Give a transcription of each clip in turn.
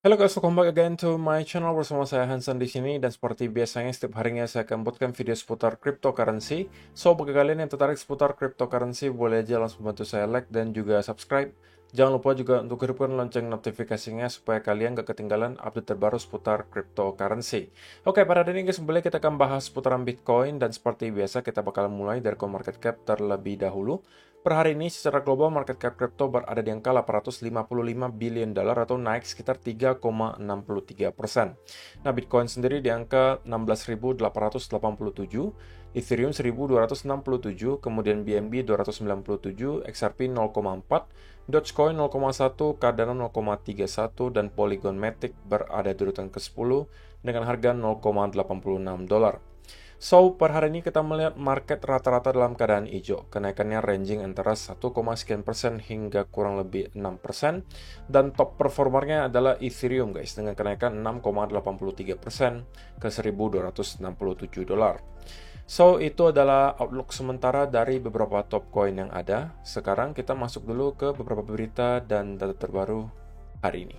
Halo guys, welcome back again to my channel bersama saya Hansen di sini dan seperti biasanya setiap harinya saya akan buatkan video seputar cryptocurrency. So bagi kalian yang tertarik seputar cryptocurrency boleh aja langsung bantu saya like dan juga subscribe. Jangan lupa juga untuk hidupkan lonceng notifikasinya supaya kalian gak ketinggalan update terbaru seputar cryptocurrency. Oke, pada hari ini guys, boleh kita akan bahas seputaran Bitcoin dan seperti biasa kita bakal mulai dari CoinMarketCap terlebih dahulu. Per hari ini secara global market cap crypto berada di angka 855 billion dolar atau naik sekitar 3,63%. Nah, Bitcoin sendiri di angka 16.887, Ethereum 1.267, kemudian BNB 297, XRP 0,4, Dogecoin 0,1, Cardano 0,31, dan Polygon Matic berada di urutan ke-10 dengan harga 0,86 dolar. So, per hari ini kita melihat market rata-rata dalam keadaan hijau. Kenaikannya ranging antara 1,sekian% hingga kurang lebih 6%. Dan top performernya adalah Ethereum guys, dengan kenaikan 6,83% ke 1.267 dolar. So, itu adalah outlook sementara dari beberapa top coin yang ada. Sekarang kita masuk dulu ke beberapa berita dan data terbaru hari ini.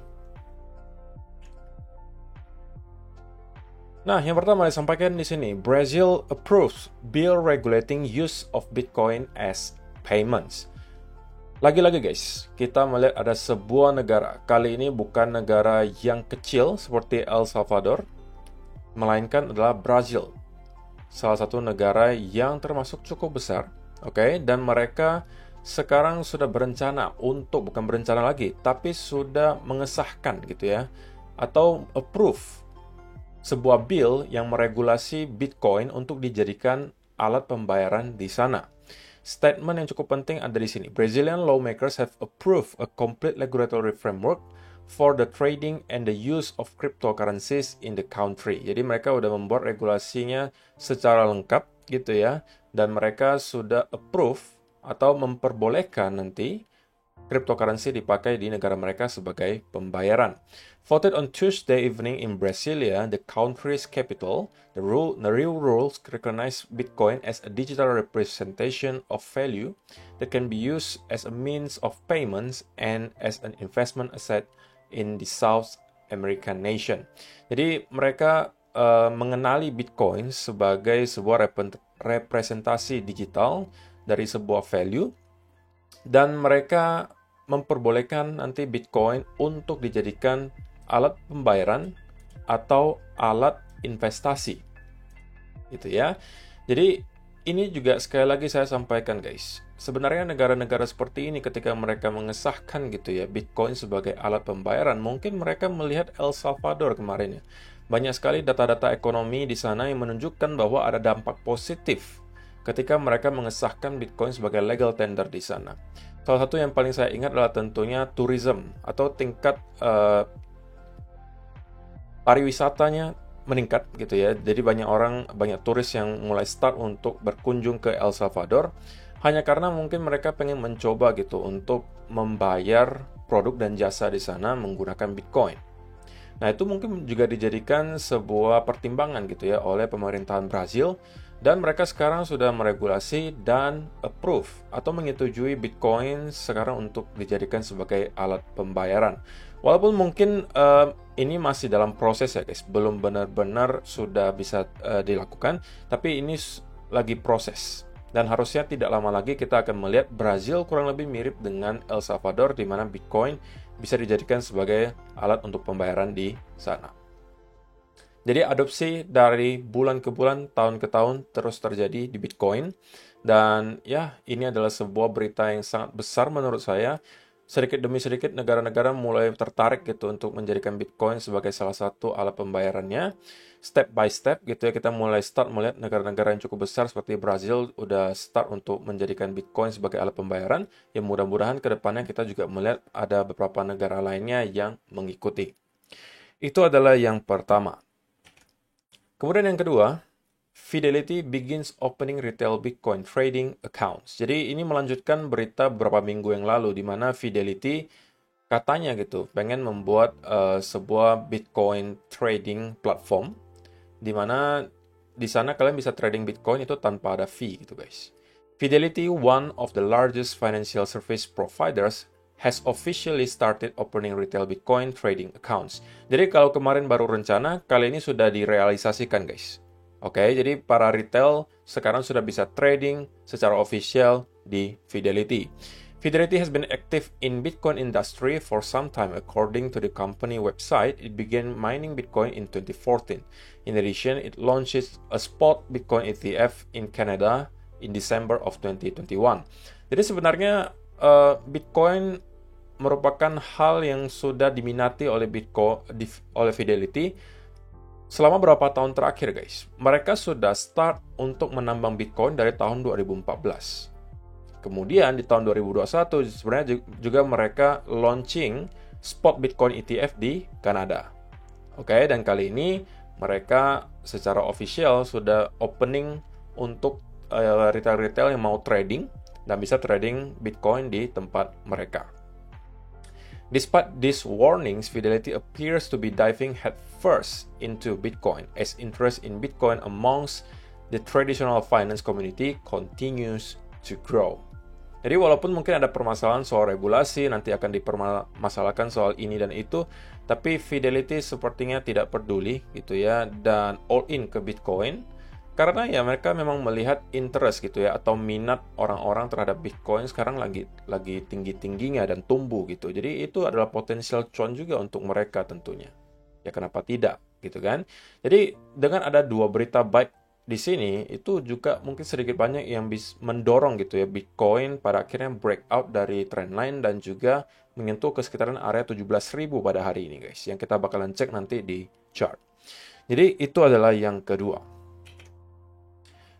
Nah, yang pertama disampaikan di sini, Brazil approves bill regulating use of Bitcoin as payments. Lagi-lagi guys, kita melihat ada sebuah negara. Kali ini bukan negara yang kecil seperti El Salvador, melainkan adalah Brazil. Salah satu negara yang termasuk cukup besar, oke, dan mereka sekarang sudah berencana untuk, bukan berencana lagi, tapi sudah mengesahkan gitu ya, atau approve sebuah bill yang meregulasi Bitcoin untuk dijadikan alat pembayaran di sana. Statement yang cukup penting ada di sini. Brazilian lawmakers have approved a complete regulatory framework for the trading and the use of cryptocurrencies in the country. Jadi mereka sudah membuat regulasinya secara lengkap gitu ya, dan mereka sudah approve atau memperbolehkan nanti cryptocurrency dipakai di negara mereka sebagai pembayaran. Voted on Tuesday evening in Brasilia, the country's capital, the real rules recognize Bitcoin as a digital representation of value that can be used as a means of payments and as an investment asset in the South American nation. Jadi mereka mengenali Bitcoin sebagai sebuah representasi digital dari sebuah value, dan mereka memperbolehkan nanti Bitcoin untuk dijadikan alat pembayaran atau alat investasi. Gitu ya. Jadi ini juga sekali lagi saya sampaikan guys. Sebenarnya negara-negara seperti ini ketika mereka mengesahkan gitu ya Bitcoin sebagai alat pembayaran, mungkin mereka melihat El Salvador kemarin ya. Banyak sekali data-data ekonomi di sana yang menunjukkan bahwa ada dampak positif ketika mereka mengesahkan Bitcoin sebagai legal tender di sana. Salah satu yang paling saya ingat adalah tentunya tourism atau tingkat pariwisatanya meningkat gitu ya. Jadi banyak turis yang mulai start untuk berkunjung ke El Salvador hanya karena mungkin mereka pengen mencoba gitu untuk membayar produk dan jasa di sana menggunakan Bitcoin. Nah, itu mungkin juga dijadikan sebuah pertimbangan gitu ya oleh pemerintahan Brazil, dan mereka sekarang sudah meregulasi dan approve atau menyetujui Bitcoin sekarang untuk dijadikan sebagai alat pembayaran. Walaupun mungkin ini masih dalam proses ya guys, belum benar-benar sudah bisa dilakukan, tapi ini lagi proses. Dan harusnya tidak lama lagi kita akan melihat Brazil kurang lebih mirip dengan El Salvador, di mana Bitcoin bisa dijadikan sebagai alat untuk pembayaran di sana. Jadi adopsi dari bulan ke bulan, tahun ke tahun terus terjadi di Bitcoin. Dan ya, ini adalah sebuah berita yang sangat besar menurut saya. Sedikit demi sedikit negara-negara mulai tertarik gitu untuk menjadikan Bitcoin sebagai salah satu alat pembayarannya. Step by step gitu ya, kita mulai start melihat negara-negara yang cukup besar seperti Brazil udah start untuk menjadikan Bitcoin sebagai alat pembayaran. Yang mudah-mudahan ke depannya kita juga melihat ada beberapa negara lainnya yang mengikuti. Itu adalah yang pertama. Kemudian yang kedua, Fidelity begins opening retail Bitcoin trading accounts. Jadi ini melanjutkan berita beberapa minggu yang lalu di mana Fidelity katanya gitu pengen membuat sebuah Bitcoin trading platform di mana di sana kalian bisa trading Bitcoin itu tanpa ada fee gitu guys. Fidelity, one of the largest financial service providers, has officially started opening retail Bitcoin trading accounts. Jadi kalau kemarin baru rencana, kali ini sudah direalisasikan guys. Oke, jadi para retail sekarang sudah bisa trading secara official di Fidelity. Fidelity has been active in Bitcoin industry for some time. According to the company website, it began mining Bitcoin in 2014. In addition, it launches a spot Bitcoin ETF in Canada in December of 2021. Jadi sebenarnya Bitcoin merupakan hal yang sudah diminati oleh oleh Fidelity selama beberapa tahun terakhir guys. Mereka sudah start untuk menambang Bitcoin dari tahun 2014. Kemudian di tahun 2021 sebenarnya juga mereka launching spot Bitcoin ETF di Kanada. Oke, dan kali ini mereka secara official sudah opening untuk retail-retail yang mau trading dan bisa trading Bitcoin di tempat mereka. Despite these warnings, Fidelity appears to be diving headfirst into Bitcoin as interest in Bitcoin amongst the traditional finance community continues to grow. Jadi walaupun mungkin ada permasalahan soal regulasi, nanti akan dipermasalahkan soal ini dan itu, tapi Fidelity sepertinya tidak peduli gitu ya, dan all in ke Bitcoin, karena ya mereka memang melihat interest gitu ya, atau minat orang-orang terhadap Bitcoin sekarang lagi tinggi-tingginya dan tumbuh gitu. Jadi itu adalah potensial cuan juga untuk mereka tentunya. Ya kenapa tidak gitu kan? Jadi dengan ada dua berita baik di sini, itu juga mungkin sedikit banyak yang bisa mendorong gitu ya Bitcoin pada akhirnya breakout dari trendline dan juga menyentuh ke sekitaran area 17.000 pada hari ini guys, yang kita bakalan cek nanti di chart. Jadi itu adalah yang kedua.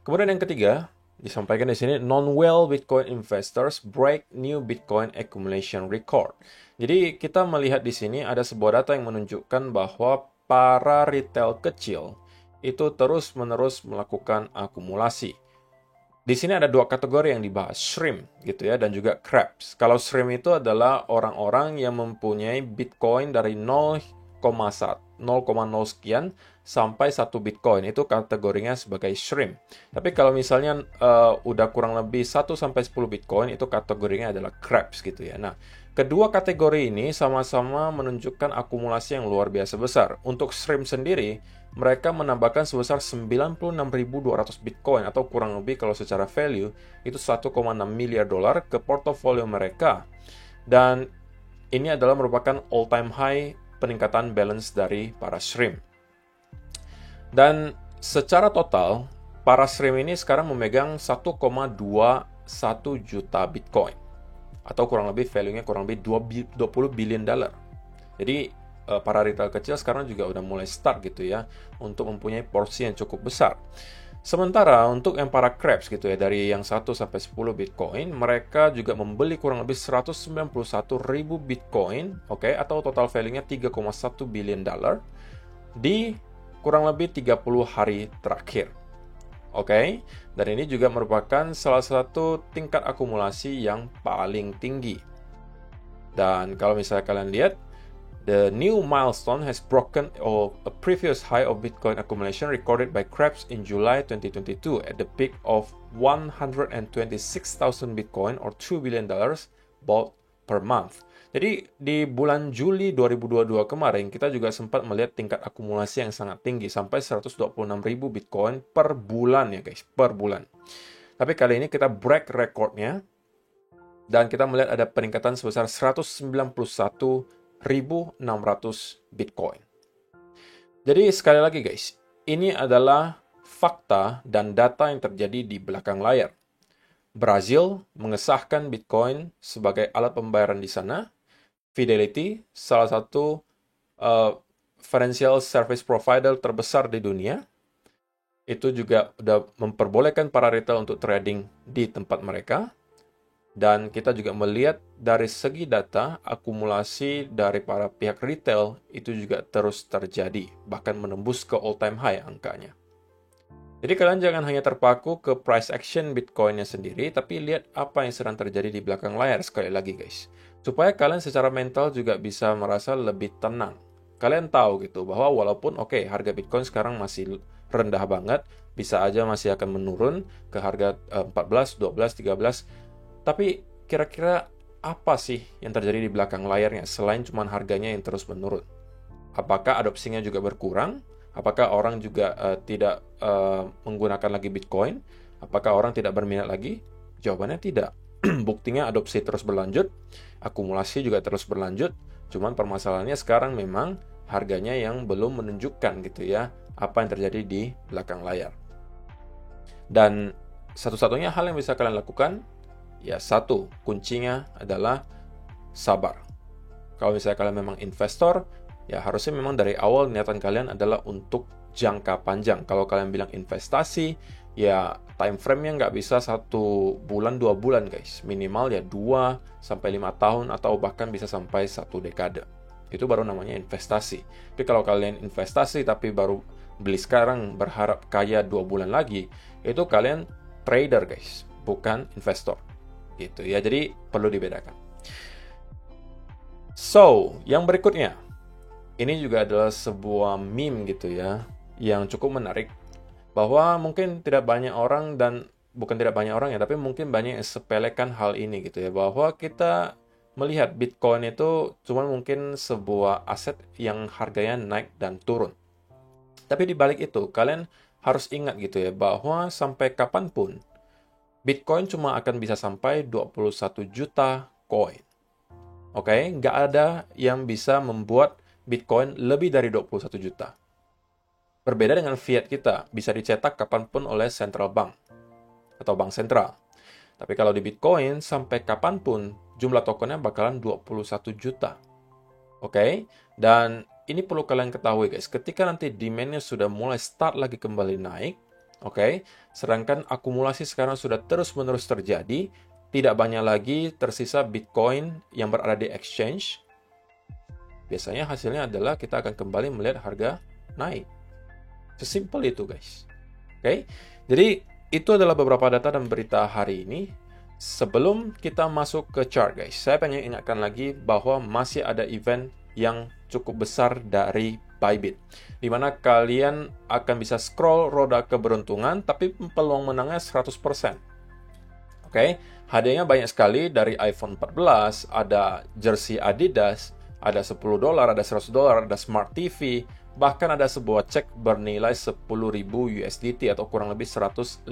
Kemudian yang ketiga disampaikan di sini, non-whale Bitcoin investors break new Bitcoin accumulation record. Jadi kita melihat di sini ada sebuah data yang menunjukkan bahwa para retail kecil itu terus-menerus melakukan akumulasi. Di sini ada dua kategori yang dibahas, shrimp gitu ya, dan juga crabs. Kalau shrimp itu adalah orang-orang yang mempunyai Bitcoin dari 0,0 sekian sampai 1 Bitcoin. Itu kategorinya sebagai shrimp. Tapi kalau misalnya udah kurang lebih 1 sampai 10 Bitcoin, itu kategorinya adalah crabs gitu ya. Nah, kedua kategori ini sama-sama menunjukkan akumulasi yang luar biasa besar. Untuk shrimp sendiri, mereka menambahkan sebesar 96.200 Bitcoin atau kurang lebih kalau secara value itu 1,6 miliar dolar ke portofolio mereka. Dan ini adalah merupakan all-time high peningkatan balance dari para shrimp. Dan secara total, para shrimp ini sekarang memegang 1,21 juta Bitcoin. Atau kurang lebih value-nya kurang lebih 20 billion dollar. Jadi para retail kecil sekarang juga udah mulai start gitu ya untuk mempunyai porsi yang cukup besar. Sementara untuk yang para crabs gitu ya, dari yang 1 sampai 10 Bitcoin, mereka juga membeli kurang lebih 191.000 Bitcoin, oke, atau total value-nya 3,1 billion dollar di kurang lebih 30 hari terakhir. Oke, dan ini juga merupakan salah satu tingkat akumulasi yang paling tinggi. Dan kalau misalnya kalian lihat, the new milestone has broken a previous high of Bitcoin accumulation recorded by crabs in July 2022 at the peak of 126,000 Bitcoin or $2 billion bought per month. Jadi di bulan Juli 2022 kemarin kita juga sempat melihat tingkat akumulasi yang sangat tinggi sampai 126.000 Bitcoin per bulan ya guys, per bulan. Tapi kali ini kita break recordnya dan kita melihat ada peningkatan sebesar 191.600 Bitcoin. Jadi sekali lagi guys, ini adalah fakta dan data yang terjadi di belakang layar. Brazil mengesahkan Bitcoin sebagai alat pembayaran di sana. Fidelity, salah satu financial service provider terbesar di dunia, itu juga sudah memperbolehkan para retail untuk trading di tempat mereka. Dan kita juga melihat dari segi data, akumulasi dari para pihak retail itu juga terus terjadi, bahkan menembus ke all-time high angkanya. Jadi kalian jangan hanya terpaku ke price action Bitcoin-nya sendiri, tapi lihat apa yang sedang terjadi di belakang layar sekali lagi guys. Supaya kalian secara mental juga bisa merasa lebih tenang. Kalian tahu gitu bahwa walaupun harga Bitcoin sekarang masih rendah banget, bisa aja masih akan menurun ke harga 14, 12, 13, tapi kira-kira apa sih yang terjadi di belakang layarnya selain cuma harganya yang terus menurun? Apakah adopsinya juga berkurang? Apakah orang juga tidak menggunakan lagi Bitcoin? Apakah orang tidak berminat lagi? Jawabannya tidak. Buktinya adopsi terus berlanjut, akumulasi juga terus berlanjut. Cuman permasalahannya sekarang memang harganya yang belum menunjukkan gitu ya apa yang terjadi di belakang layar. Dan satu-satunya hal yang bisa kalian lakukan, ya satu, kuncinya adalah sabar. Kalau misalnya kalian memang investor, ya harusnya memang dari awal niatan kalian adalah untuk jangka panjang. Kalau kalian bilang investasi, ya time frame-nya nggak bisa 1 bulan, 2 bulan guys. Minimal ya 2-5 tahun atau bahkan bisa sampai 1 dekade. Itu baru namanya investasi. Tapi kalau kalian investasi tapi baru beli sekarang berharap kaya 2 bulan lagi, itu kalian trader guys, bukan investor. Gitu ya, jadi perlu dibedakan. So, yang berikutnya, ini juga adalah sebuah meme gitu ya, yang cukup menarik, bahwa mungkin tidak banyak orang dan bukan tidak banyak orang ya, tapi mungkin banyak yang sepelekan hal ini gitu ya, bahwa kita melihat Bitcoin itu cuma mungkin sebuah aset yang harganya naik dan turun. Tapi di balik itu, kalian harus ingat gitu ya, bahwa sampai kapanpun, Bitcoin cuma akan bisa sampai 21 juta koin. Oke, nggak ada yang bisa membuat Bitcoin lebih dari 21 juta. Berbeda dengan fiat kita, bisa dicetak kapanpun oleh central bank atau bank sentral. Tapi kalau di Bitcoin, sampai kapanpun jumlah tokennya bakalan 21 juta. Oke, dan ini perlu kalian ketahui guys, ketika nanti demand-nya sudah mulai start lagi kembali naik, oke, sedangkan akumulasi sekarang sudah terus-menerus terjadi, tidak banyak lagi tersisa Bitcoin yang berada di exchange, biasanya hasilnya adalah kita akan kembali melihat harga naik. Sesimpel itu guys. Oke, jadi itu adalah beberapa data dan berita hari ini. Sebelum kita masuk ke chart guys, saya pengen ingatkan lagi bahwa masih ada event yang cukup besar dari Bybit, di mana kalian akan bisa scroll roda keberuntungan, tapi peluang menangnya 100%. Oke, hadiahnya banyak sekali, dari iPhone 14, ada jersey Adidas, ada $10, ada $100, ada Smart TV, bahkan ada sebuah cek bernilai 10.000 USDT atau kurang lebih 150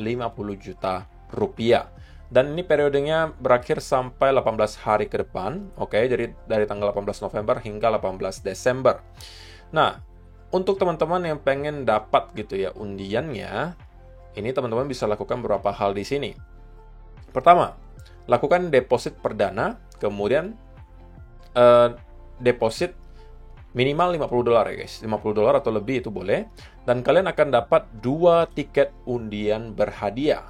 juta rupiah. Dan ini periodenya berakhir sampai 18 hari ke depan, oke, jadi dari tanggal 18 November hingga 18 Desember. Nah, untuk teman-teman yang pengen dapat gitu ya undiannya, ini teman-teman bisa lakukan beberapa hal di sini. Pertama, lakukan deposit perdana, kemudian deposit minimal $50 ya guys, $50 atau lebih itu boleh, dan kalian akan dapat 2 tiket undian berhadiah.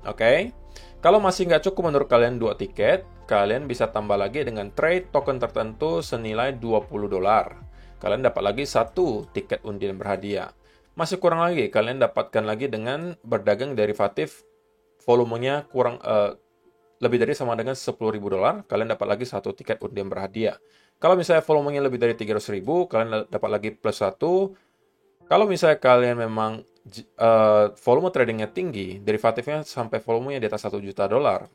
Oke, kalau masih nggak cukup menurut kalian 2 tiket, kalian bisa tambah lagi dengan trade token tertentu senilai $20. Kalian dapat lagi 1 tiket undian berhadiah. Masih kurang lagi, kalian dapatkan lagi dengan berdagang derivatif volumenya kurang lebih dari sama dengan $10.000, kalian dapat lagi 1 tiket undian berhadiah. Kalau misalnya volumenya lebih dari 300.000, kalian dapat lagi plus 1. Kalau misalnya kalian memang volume tradingnya tinggi, derivatifnya sampai volumenya di atas $1 juta,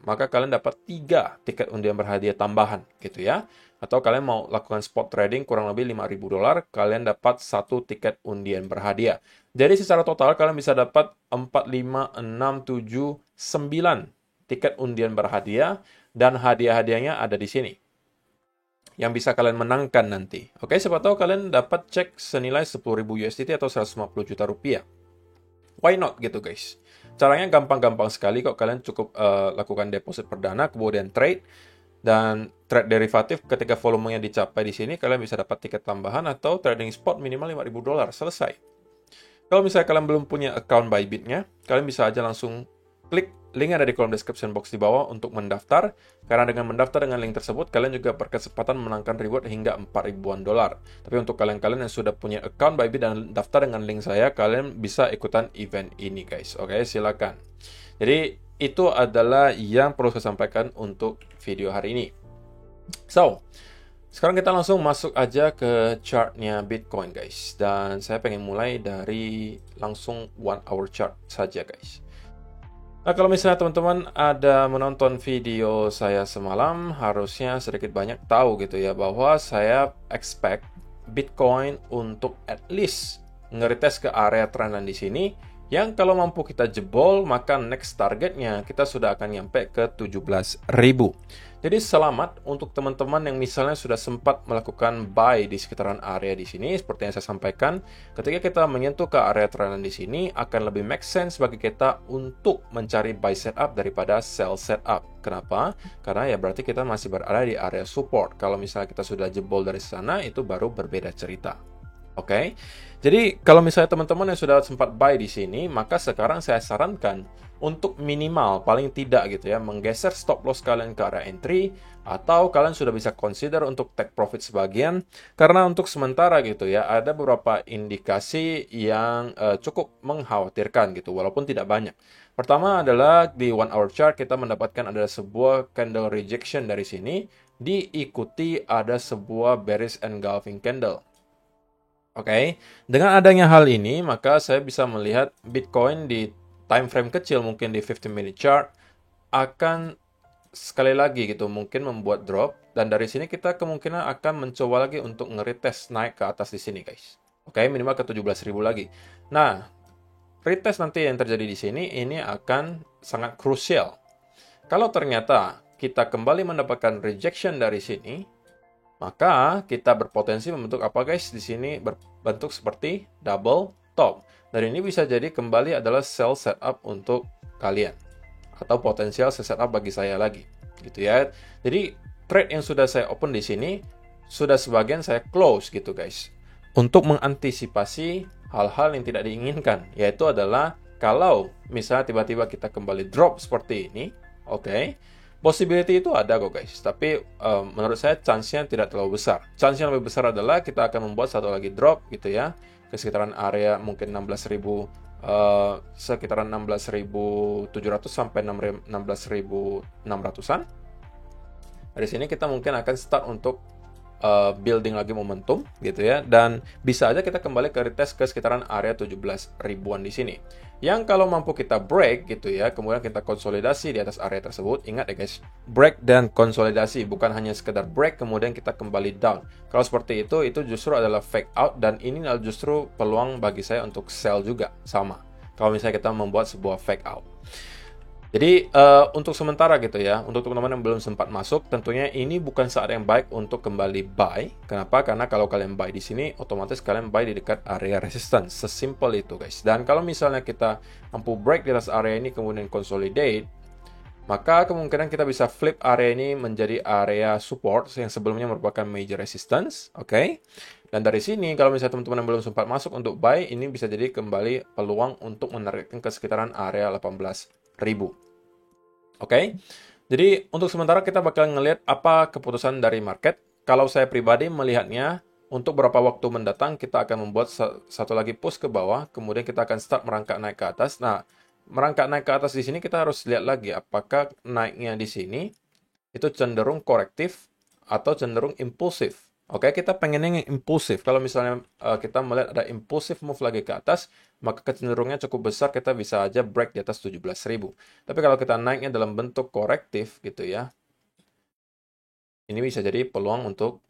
maka kalian dapat 3 tiket undian berhadiah tambahan gitu ya. Atau kalian mau lakukan spot trading kurang lebih $5.000, kalian dapat 1 tiket undian berhadiah. Jadi secara total kalian bisa dapat 4, 5, 6, 7, 9 tiket undian berhadiah, dan hadiah-hadiahnya ada di sini yang bisa kalian menangkan nanti. Oke, siapa tahu kalian dapat cek senilai 10.000 USDT atau 150 juta rupiah. Why not gitu guys. Caranya gampang-gampang sekali kok. Kalian cukup lakukan deposit perdana, kemudian trade, dan trade derivatif ketika volumenya dicapai di sini, kalian bisa dapat tiket tambahan atau trading spot minimal $5.000. Selesai. Kalau misalnya kalian belum punya account Bybit-nya, kalian bisa aja langsung klik link ada di kolom description box di bawah untuk mendaftar. Karena dengan mendaftar dengan link tersebut, kalian juga berkesempatan menangkan reward hingga $4.000-an. Tapi untuk kalian-kalian yang sudah punya account Bybit dan daftar dengan link saya, kalian bisa ikutan event ini guys. Oke, silakan. Jadi itu adalah yang perlu saya sampaikan untuk video hari ini. So, sekarang kita langsung masuk aja ke chartnya Bitcoin guys. Dan saya pengen mulai dari langsung 1 hour chart saja guys. Nah, kalau misalnya teman-teman ada menonton video saya semalam, harusnya sedikit banyak tahu gitu ya, bahwa saya expect Bitcoin untuk at least ngeretest ke area trendline di sini, yang kalau mampu kita jebol, maka next targetnya kita sudah akan nyampe ke 17.000. Jadi selamat untuk teman-teman yang misalnya sudah sempat melakukan buy di sekitaran area di sini. Seperti yang saya sampaikan, ketika kita menyentuh ke area trendline di sini, akan lebih make sense bagi kita untuk mencari buy setup daripada sell setup. Kenapa? Karena ya berarti kita masih berada di area support. Kalau misalnya kita sudah jebol dari sana, itu baru berbeda cerita. Oke, jadi kalau misalnya teman-teman yang sudah sempat buy di sini, maka sekarang saya sarankan untuk minimal, paling tidak gitu ya, menggeser stop loss kalian ke area entry, atau kalian sudah bisa consider untuk take profit sebagian, karena untuk sementara gitu ya, ada beberapa indikasi yang cukup mengkhawatirkan gitu, walaupun tidak banyak. Pertama adalah di 1 hour chart kita mendapatkan ada sebuah candle rejection dari sini, diikuti ada sebuah bearish engulfing candle. Oke, dengan adanya hal ini, maka saya bisa melihat Bitcoin di time frame kecil, mungkin di 15-minute chart, akan sekali lagi gitu, mungkin membuat drop, dan dari sini kita kemungkinan akan mencoba lagi untuk nge-retest naik ke atas di sini, guys. Oke, minimal ke 17.000 lagi. Nah, retest nanti yang terjadi di sini, ini akan sangat krusial. Kalau ternyata kita kembali mendapatkan rejection dari sini, maka kita berpotensi membentuk apa guys? Di sini berbentuk seperti double top. Dan ini bisa jadi kembali adalah sell setup untuk kalian. Atau potensial sell setup bagi saya lagi. Gitu ya. Jadi trade yang sudah saya open di sini, sudah sebagian saya close gitu guys. Untuk mengantisipasi hal-hal yang tidak diinginkan. Yaitu adalah kalau misalnya tiba-tiba kita kembali drop seperti ini, oke, possibility itu ada kok guys, tapi menurut saya chance-nya tidak terlalu besar. Chance yang lebih besar adalah kita akan membuat satu lagi drop gitu ya, ke sekitaran area mungkin 16.000, sekitaran 16.700 sampai 16.600-an. Dari sini kita mungkin akan start untuk building lagi momentum gitu ya, dan bisa aja kita kembali ke retest ke sekitaran area 17 ribuan di sini. Yang kalau mampu kita break gitu ya, kemudian kita konsolidasi di atas area tersebut. Ingat ya guys, break dan konsolidasi, bukan hanya sekedar break kemudian kita kembali down. Kalau seperti itu justru adalah fake out, dan ini adalah justru peluang bagi saya untuk sell juga sama. Kalau misalnya kita membuat sebuah fake out. Jadi untuk sementara gitu ya, untuk teman-teman yang belum sempat masuk, tentunya ini bukan saat yang baik untuk kembali buy. Kenapa? Karena kalau kalian buy di sini, otomatis kalian buy di dekat area resistance. Sesimpel itu guys. Dan kalau misalnya kita mampu break di atas area ini kemudian consolidate, maka kemungkinan kita bisa flip area ini menjadi area support yang sebelumnya merupakan major resistance. Oke. Dan dari sini, kalau misalnya teman-teman yang belum sempat masuk untuk buy, ini bisa jadi kembali peluang untuk menarikkan ke sekitaran area 18.000. Oke, jadi untuk sementara kita bakal ngelihat apa keputusan dari market. Kalau saya pribadi melihatnya, untuk beberapa waktu mendatang kita akan membuat satu lagi push ke bawah, kemudian kita akan start merangkak naik ke atas. Nah, merangkak naik ke atas di sini kita harus lihat lagi apakah naiknya di sini itu cenderung korektif atau cenderung impulsif. Oke, kita pengennya yang impulsif. Kalau misalnya kita melihat ada impulsif move lagi ke atas, maka kecenderungannya cukup besar kita bisa aja break di atas 17.000. Tapi kalau kita naiknya dalam bentuk korektif gitu ya, ini bisa jadi peluang untuk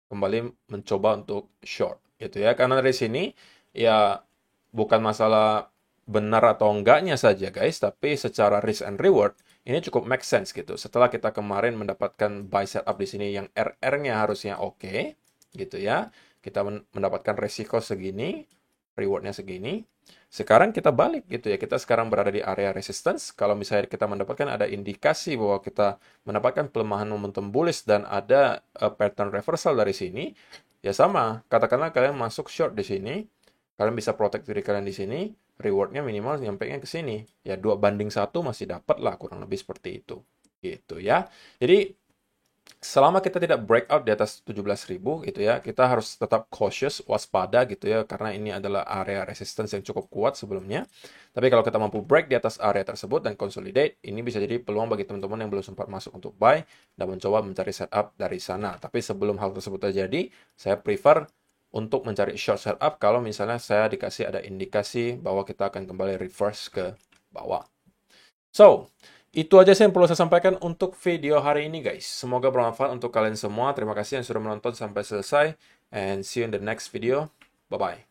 kembali mencoba untuk short gitu ya. Karena dari sini ya bukan masalah benar atau enggaknya saja guys, tapi secara risk and reward ini cukup make sense gitu. Setelah kita kemarin mendapatkan buy setup di sini yang RR-nya harusnya oke, gitu ya. Kita mendapatkan resiko segini, reward-nya segini. Sekarang kita balik gitu ya. Kita sekarang berada di area resistance. Kalau misalnya kita mendapatkan ada indikasi bahwa kita mendapatkan pelemahan momentum bullish dan ada pattern reversal dari sini, ya sama. Katakanlah kalian masuk short di sini, kalian bisa protect diri kalian di sini, rewardnya minimal nyampainya ke sini. Ya 2:1 masih dapat lah, kurang lebih seperti itu. Gitu ya. Jadi selama kita tidak breakout di atas 17.000 gitu ya, kita harus tetap cautious, waspada gitu ya, karena ini adalah area resistance yang cukup kuat sebelumnya. Tapi kalau kita mampu break di atas area tersebut dan consolidate, ini bisa jadi peluang bagi teman-teman yang belum sempat masuk untuk buy dan mencoba mencari setup dari sana. Tapi sebelum hal tersebut terjadi, saya prefer untuk mencari short setup kalau misalnya saya dikasih ada indikasi bahwa kita akan kembali reverse ke bawah. So, itu aja sih yang perlu saya sampaikan untuk video hari ini, guys. Semoga bermanfaat untuk kalian semua. Terima kasih yang sudah menonton sampai selesai. And see you in the next video. Bye-bye.